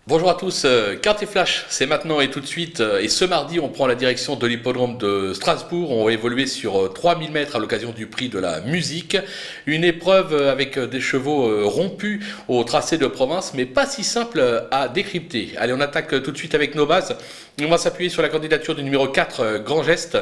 Bonjour à tous, Carte et Flash, c'est maintenant et tout de suite. Et ce mardi, on prend la direction de l'hippodrome de Strasbourg. On va évoluer sur 3000 mètres à l'occasion du prix de la musique. Une épreuve avec des chevaux rompus au tracé de province, mais pas si simple à décrypter. Allez, on attaque tout de suite avec nos bases. On va s'appuyer sur la candidature du numéro 4, Grand Geste,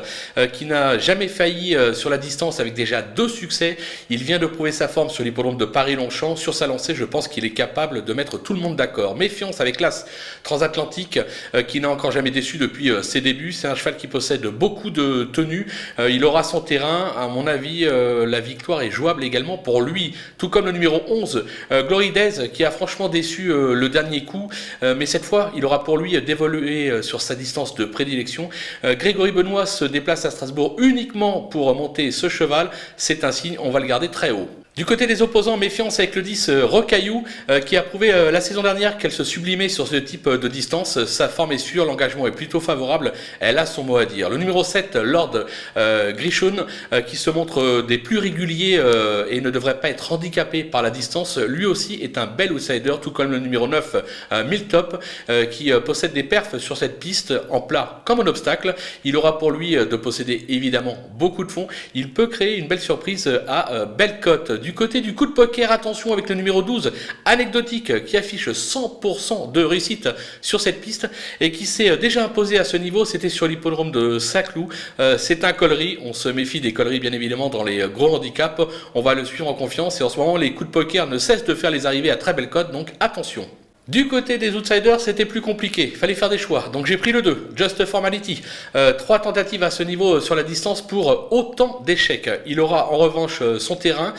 qui n'a jamais failli sur la distance avec déjà 2 succès. Il vient de prouver sa forme sur l'hippodrome de Paris-Longchamp. Sur sa lancée, je pense qu'il est capable de mettre tout le monde d'accord. Méfiance avec l'As Transatlantique qui n'a encore jamais déçu depuis ses débuts. C'est un cheval qui possède beaucoup de tenues. Il aura son terrain. À mon avis, la victoire est jouable également pour lui. Tout comme le numéro 11, Glory Days, qui a franchement déçu le dernier coup. Mais cette fois, il aura pour lui d'évoluer sur sa distance de prédilection. Grégory Benoît se déplace à Strasbourg uniquement pour monter ce cheval. C'est un signe, on va le garder très haut. Du côté des opposants, méfiance avec le 10 Rocaillou qui a prouvé la saison dernière qu'elle se sublimait sur ce type de distance. Sa forme est sûre, l'engagement est plutôt favorable, elle a son mot à dire. Le numéro 7, Lord Grishun, qui se montre des plus réguliers et ne devrait pas être handicapé par la distance, lui aussi est un bel outsider, tout comme le numéro 9, Miltop, qui possède des perfs sur cette piste en plat comme en obstacle. Il aura pour lui de posséder évidemment beaucoup de fonds. Il peut créer une belle surprise à belle cote. Du côté du coup de poker, attention avec le numéro 12, Anecdotique, qui affiche 100% de réussite sur cette piste et qui s'est déjà imposé à ce niveau. C'était sur l'hippodrome de Saint-Cloud. C'est un collerie, on se méfie des colleries bien évidemment dans les gros handicaps. On va le suivre en confiance et en ce moment les coups de poker ne cessent de faire les arrivées à très belle cote, donc attention. Du côté des outsiders, c'était plus compliqué. Il fallait faire des choix. Donc j'ai pris le 2, Just Formality. 3 tentatives à ce niveau sur la distance pour autant d'échecs. Il aura en revanche son terrain.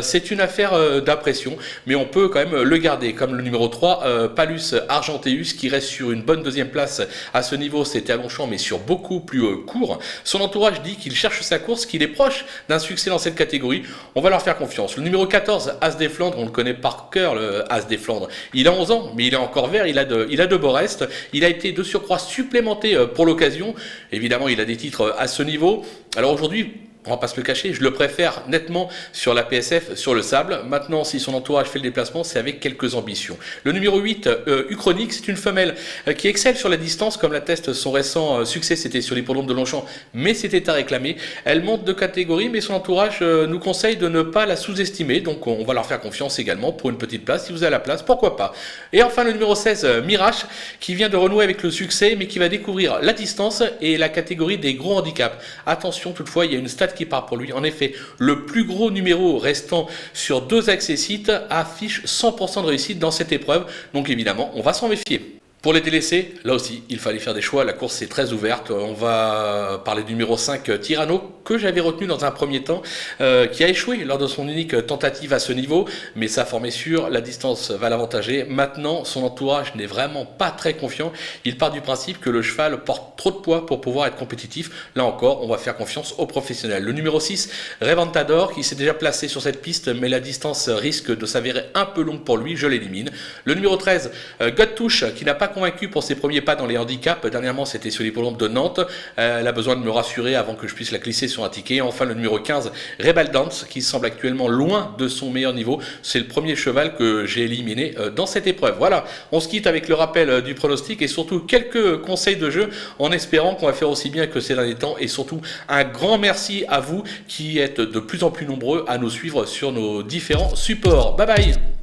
C'est une affaire d'impression, mais on peut quand même le garder. Comme le numéro 3, Palus Argenteus, qui reste sur une bonne deuxième place à ce niveau. C'était à Longchamp, mais sur beaucoup plus court. Son entourage dit qu'il cherche sa course, qu'il est proche d'un succès dans cette catégorie. On va leur faire confiance. Le numéro 14, As des Flandres, on le connaît par cœur, le As des Flandres. Il a 11 ans. Mais il est encore vert, il a de beaux restes. Il a été de surcroît supplémenté pour l'occasion. Évidemment, il a des titres à ce niveau. Alors aujourd'hui, on va pas se le cacher, je le préfère nettement sur la PSF, sur le sable. Maintenant, si son entourage fait le déplacement, c'est avec quelques ambitions. Le numéro 8, Uchronique, c'est une femelle qui excelle sur la distance, comme l'atteste son récent succès, c'était sur l'hippodrome de Longchamp, mais c'était à réclamer. Elle monte de catégorie, mais son entourage nous conseille de ne pas la sous-estimer, donc on va leur faire confiance également pour une petite place. Si vous avez la place, pourquoi pas. Et enfin, le numéro 16, Mirage, qui vient de renouer avec le succès, mais qui va découvrir la distance et la catégorie des gros handicaps. Attention, toutefois, il y a une stat qui part pour lui. En effet, le plus gros numéro restant sur 2 accessites affiche 100% de réussite dans cette épreuve. Donc évidemment, on va s'en méfier. Pour les délaissés, là aussi, il fallait faire des choix. La course est très ouverte. On va parler du numéro 5, Tyranno, que j'avais retenu dans un premier temps, qui a échoué lors de son unique tentative à ce niveau. Mais sa forme est sûre, la distance va l'avantager. Maintenant, son entourage n'est vraiment pas très confiant. Il part du principe que le cheval porte trop de poids pour pouvoir être compétitif. Là encore, on va faire confiance aux professionnels. Le numéro 6, Reventador, qui s'est déjà placé sur cette piste, mais la distance risque de s'avérer un peu longue pour lui. Je l'élimine. Le numéro 13, God Touche, qui n'a pas convaincu pour ses premiers pas dans les handicaps. Dernièrement, c'était sur l'hippodrome de Nantes. Elle a besoin de me rassurer avant que je puisse la glisser sur un ticket. Enfin, le numéro 15, Rebel Dance, qui semble actuellement loin de son meilleur niveau. C'est le premier cheval que j'ai éliminé dans cette épreuve. Voilà, on se quitte avec le rappel du pronostic et surtout quelques conseils de jeu en espérant qu'on va faire aussi bien que ces derniers temps. Et surtout, un grand merci à vous qui êtes de plus en plus nombreux à nous suivre sur nos différents supports. Bye bye!